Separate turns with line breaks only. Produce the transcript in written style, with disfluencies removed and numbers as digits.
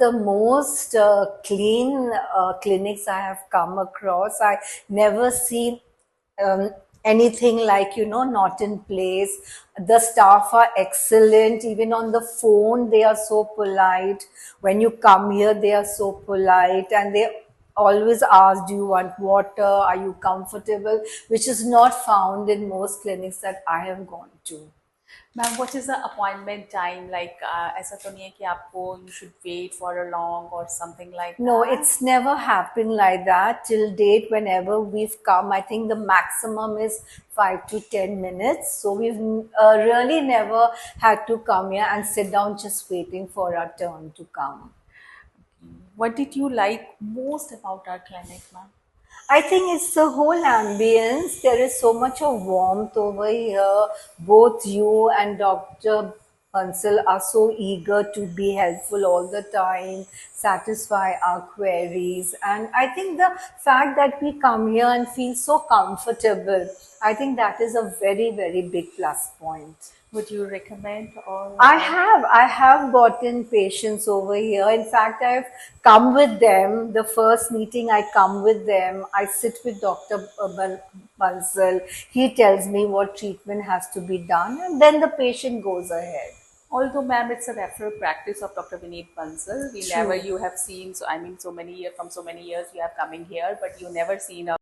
the most clean clinics I have come across. I never see um, anything like, not in place. The staff are excellent. Even on the phone, they are so polite. When you come here, they are so polite, and they always ask, do you want water? Are you comfortable? Which is not found in most clinics that I have gone to.
Ma'am what is the appointment time like ऐसा तो नहीं है कि आपको you should wait for a long और something like
No,
that.
it's never happened like that till date. Whenever we've come, I think the maximum is 5 to 10 minutes. So we've really never had to come here and sit down just waiting for our turn to come.
What did you like most about our clinic, ma'am?
I think it's the whole ambience. There is so much of warmth over here. Both you and Dr. Bansal are so eager to be helpful all the time, satisfy our queries. And I think the fact that we come here and feel so comfortable, I think that is a very, very big plus point.
Would you recommend or
I have gotten patients over here. In fact, I've come with them. The first meeting, I come with them. I sit with Dr. Bansal. He tells me what treatment has to be done, and then the patient goes ahead.
although ma'am it's a referral practice of Dr. Vineet Bansal, we never
True.
you have seen, so I mean so many years from so many years you have coming here, but you never seen a